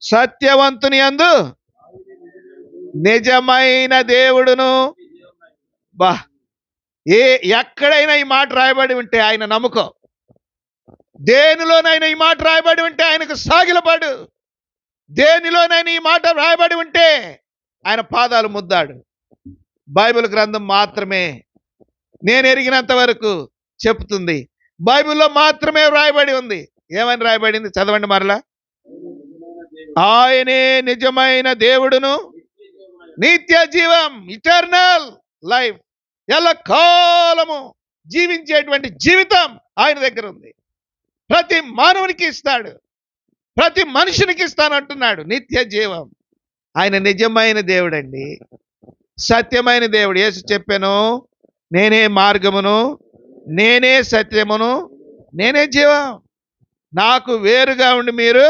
సత్యవంతుని యందు నిజమైన దేవుడును. బా, ఎక్కడైనా ఈ మాట రాయబడి ఉంటే ఆయన నమ్ముకో. దేనిలోనైనా ఈ మాట రాయబడి ఉంటే ఆయనకు సాగిలపడు. దేనిలోనైనా ఈ మాట రాయబడి ఉంటే ఆయన పాదాలు ముద్దాడు. బైబిల్ గ్రంథం మాత్రమే నేను ఎరిగినంత వరకు చెప్తుంది. బైబిల్లో మాత్రమే రాయబడి ఉంది. ఏమని రాయబడింది? చదవండి మరలా. ఆయనే నిజమైన దేవుడును, నిత్య జీవం, ఇటర్నల్ లైఫ్, ఎల్లకాలము జీవించేటువంటి జీవితం ఆయన దగ్గర ఉంది. ప్రతి మానవునికి ఇస్తాడు, ప్రతి మనుషునికి ఇస్తానంటున్నాడు నిత్య జీవం. ఆయన నిజమైన దేవుడండి, సత్యమైన దేవుడు. యేసు చెప్పాను, నేనే మార్గమును, నేనే సత్యమును, నేనే జీవం. నాకు వేరుగా ఉండి మీరు